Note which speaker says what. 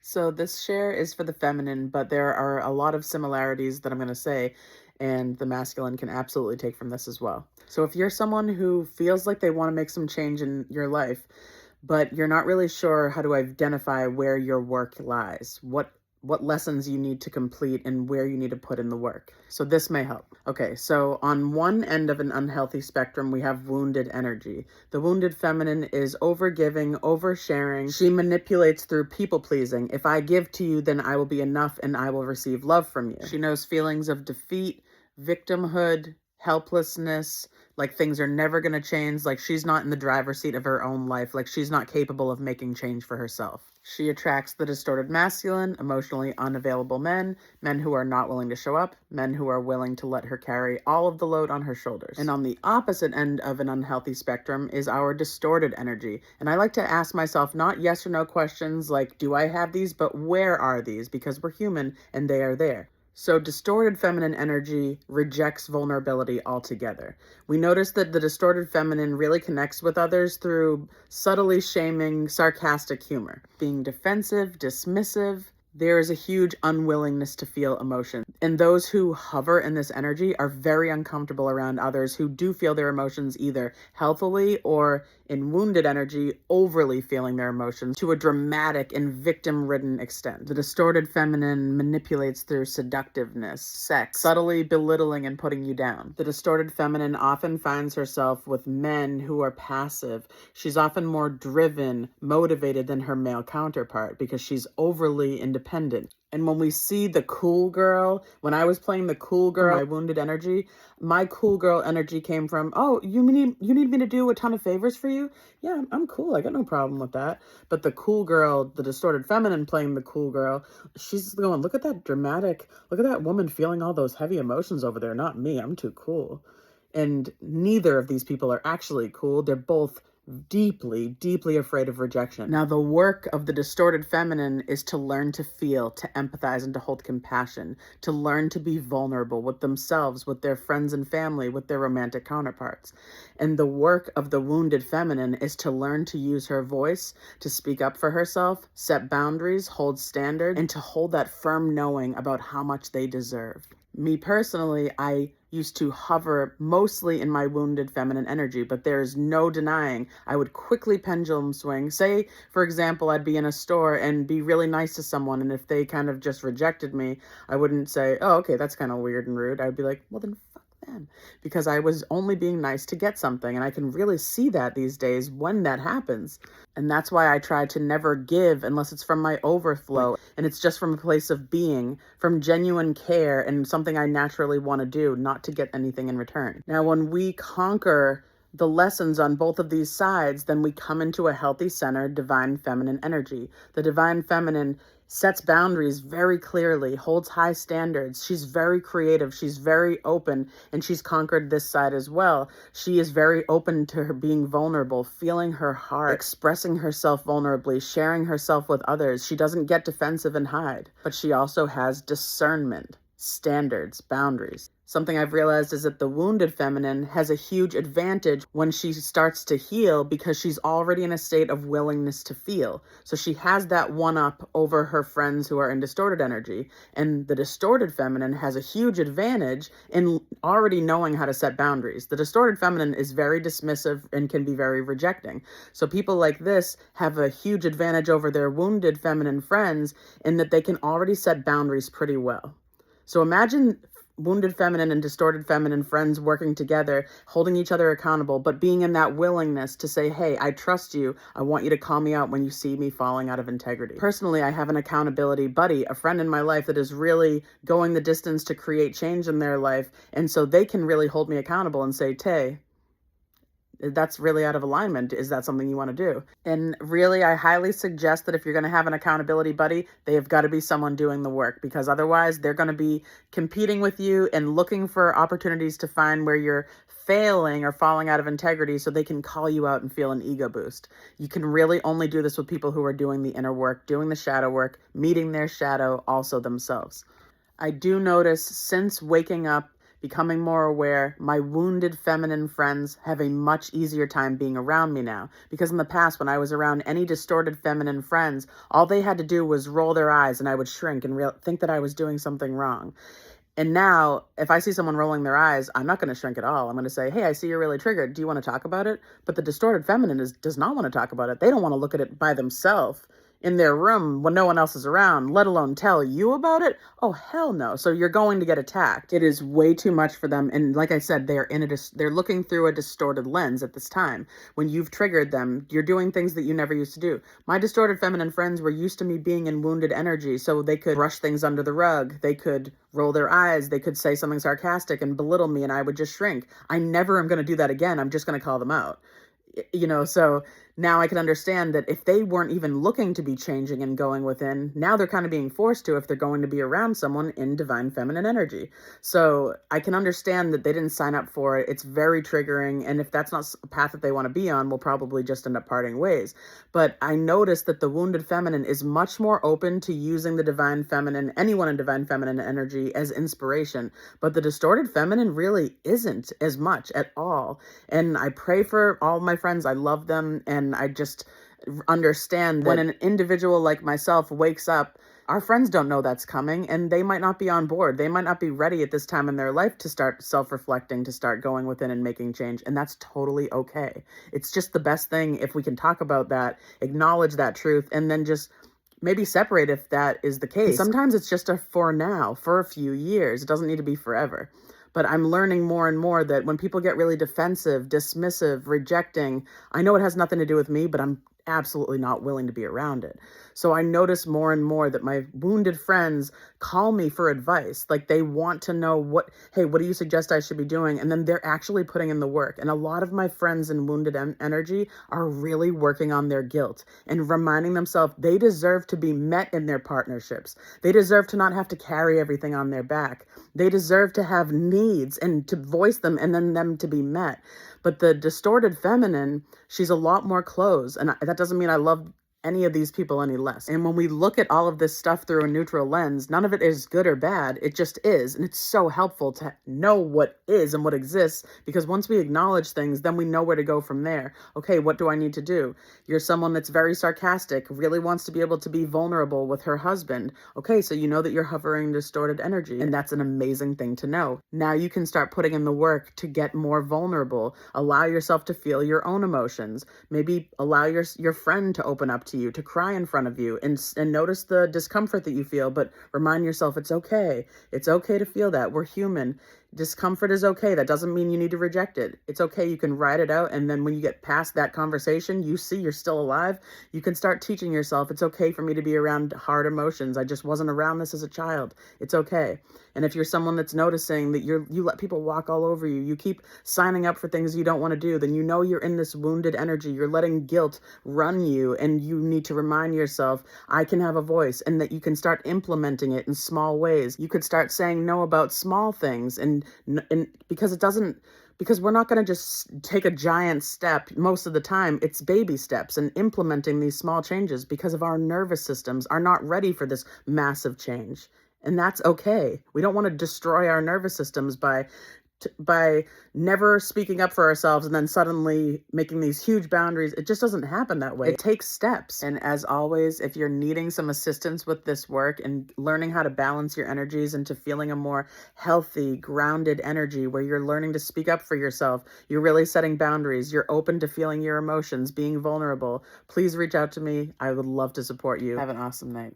Speaker 1: So this share is for the feminine, but there are a lot of similarities that I'm going to say, and the masculine can absolutely take from this as well. So if you're someone who feels like they want to make some change in your life, but you're not really sure how to identify where your work lies, what lessons you need to complete and where you need to put in the work. So this may help. Okay, so on one end of an unhealthy spectrum, we have wounded energy. The wounded feminine is overgiving, oversharing. She manipulates through people pleasing. If I give to you, then I will be enough and I will receive love from you. She knows feelings of defeat, victimhood, helplessness, like things are never going to change, like she's not in the driver's seat of her own life, like she's not capable of making change for herself. She attracts the distorted masculine, emotionally unavailable men, men who are not willing to show up, men who are willing to let her carry all of the load on her shoulders. And on the opposite end of an unhealthy spectrum is our distorted energy. And I like to ask myself not yes or no questions like, do I have these, but where are these? Because we're human and they are there. So distorted feminine energy rejects vulnerability altogether. We notice that the distorted feminine really connects with others through subtly shaming, sarcastic humor, being defensive, dismissive. There is a huge unwillingness to feel emotion. And those who hover in this energy are very uncomfortable around others who do feel their emotions either healthily or in wounded energy, overly feeling their emotions to a dramatic and victim-ridden extent. The distorted feminine manipulates through seductiveness, sex, subtly belittling and putting you down. The distorted feminine often finds herself with men who are passive. She's often more driven, motivated than her male counterpart because she's overly independent. And when we see the cool girl, when I was playing the cool girl, my wounded energy, my cool girl energy came from, oh, you need me to do a ton of favors for you? Yeah, I'm cool. I got no problem with that. But the cool girl, the distorted feminine playing the cool girl, she's going, look at that dramatic, look at that woman feeling all those heavy emotions over there. Not me. I'm too cool. And neither of these people are actually cool. They're both deeply, deeply afraid of rejection. Now, the work of the distorted feminine is to learn to feel, to empathize, and to hold compassion, to learn to be vulnerable with themselves, with their friends and family, with their romantic counterparts. And the work of the wounded feminine is to learn to use her voice, to speak up for herself, set boundaries, hold standards, and to hold that firm knowing about how much they deserve. Me personally, I used to hover mostly in my wounded feminine energy, but there's no denying I would quickly pendulum swing. Say, for example, I'd be in a store and be really nice to someone, and if they kind of just rejected me, I wouldn't say, oh, okay, that's kind of weird and rude. I'd be like, well, then fuck them, because I was only being nice to get something, and I can really see that these days when that happens. And that's why I try to never give unless it's from my overflow and it's just from a place of being, from genuine care and something I naturally want to do, not to get anything in return. Now, when we conquer the lessons on both of these sides, then we come into a healthy center, divine feminine energy. The divine feminine sets boundaries very clearly, holds high standards. She's very creative. She's very open, and she's conquered this side as well. She is very open to her being vulnerable, feeling her heart, expressing herself vulnerably, sharing herself with others. She doesn't get defensive and hide, but she also has discernment, standards, boundaries. Something I've realized is that the wounded feminine has a huge advantage when she starts to heal because she's already in a state of willingness to feel. So she has that one up over her friends who are in distorted energy. And the distorted feminine has a huge advantage in already knowing how to set boundaries. The distorted feminine is very dismissive and can be very rejecting. So people like this have a huge advantage over their wounded feminine friends in that they can already set boundaries pretty well. So imagine wounded feminine and distorted feminine friends working together, holding each other accountable, but being in that willingness to say, hey, I trust you. I want you to call me out when you see me falling out of integrity. Personally, I have an accountability buddy, a friend in my life that is really going the distance to create change in their life. And so they can really hold me accountable and say, Tay, that's really out of alignment. Is that something you want to do? And really, I highly suggest that if you're going to have an accountability buddy, they have got to be someone doing the work, because otherwise they're going to be competing with you and looking for opportunities to find where you're failing or falling out of integrity so they can call you out and feel an ego boost. You can really only do this with people who are doing the inner work, doing the shadow work, meeting their shadow also themselves. I do notice since waking up becoming more aware, my wounded feminine friends have a much easier time being around me now. Because in the past, when I was around any distorted feminine friends, all they had to do was roll their eyes and I would shrink and think that I was doing something wrong. And now, if I see someone rolling their eyes, I'm not going to shrink at all. I'm going to say, hey, I see you're really triggered. Do you want to talk about it? But the distorted feminine does not want to talk about it. They don't want to look at it by themselves in their room when no one else is around, let alone tell you about it. Oh, hell no. So you're going to get attacked. It is way too much for them. And like I said, they're looking through a distorted lens at this time. When you've triggered them, you're doing things that you never used to do. My distorted feminine friends were used to me being in wounded energy, so they could brush things under the rug. They could roll their eyes. They could say something sarcastic and belittle me, and I would just shrink. I never am going to do that again. I'm just going to call them out. So now I can understand that if they weren't even looking to be changing and going within, now they're kind of being forced to if they're going to be around someone in divine feminine energy. So I can understand that they didn't sign up for it. It's very triggering. And if that's not a path that they want to be on, we'll probably just end up parting ways. But I noticed that the wounded feminine is much more open to using the divine feminine, anyone in divine feminine energy, as inspiration. But the distorted feminine really isn't as much at all. And I pray for all my friends. I love them. And I just understand that when an individual like myself wakes up, our friends don't know that's coming, and they might not be on board. They might not be ready at this time in their life to start self-reflecting, to start going within and making change. And that's totally okay. It's just the best thing if we can talk about that, acknowledge that truth, and then just maybe separate if that is the case. And sometimes it's just a for now, for a few years. It doesn't need to be forever. But I'm learning more and more that when people get really defensive, dismissive, rejecting, I know it has nothing to do with me, but I'm absolutely not willing to be around it. So I notice more and more that my wounded friends call me for advice. Like they want to know hey, what do you suggest I should be doing? And then they're actually putting in the work. And a lot of my friends in wounded energy are really working on their guilt and reminding themselves they deserve to be met in their partnerships. They deserve to not have to carry everything on their back. They deserve to have needs and to voice them and then them to be met. But the distorted feminine, she's a lot more closed. And that doesn't mean I love any of these people any less. And when we look at all of this stuff through a neutral lens, none of it is good or bad. It just is. And it's so helpful to know what is and what exists, because once we acknowledge things, then we know where to go from there. Okay, what do I need to do? You're someone that's very sarcastic, really wants to be able to be vulnerable with her husband. Okay, so you know that you're hovering distorted energy, and that's an amazing thing to know. Now you can start putting in the work to get more vulnerable. Allow yourself to feel your own emotions. Maybe allow your friend to open up to you, to cry in front of you, and notice the discomfort that you feel, but remind yourself it's okay. It's okay to feel that. We're human. Discomfort is okay. That doesn't mean you need to reject it. It's okay. You can ride it out. And then when you get past that conversation, you see you're still alive. You can start teaching yourself, it's okay for me to be around hard emotions. I just wasn't around this as a child. It's okay. And if you're someone that's noticing that you let people walk all over you, you keep signing up for things you don't want to do, then you know you're in this wounded energy. You're letting guilt run you, and you need to remind yourself, I can have a voice, and that you can start implementing it in small ways. You could start saying no about small things, and because we're not going to just take a giant step most of the time. It's baby steps and implementing these small changes, because of our nervous systems are not ready for this massive change. And that's okay. We don't want to destroy our nervous systems by never speaking up for ourselves and then suddenly making these huge boundaries. It just doesn't happen that way. It takes steps. And as always, if you're needing some assistance with this work and learning how to balance your energies into feeling a more healthy, grounded energy where you're learning to speak up for yourself, you're really setting boundaries, you're open to feeling your emotions, being vulnerable, please reach out to me. I would love to support you. Have an awesome night.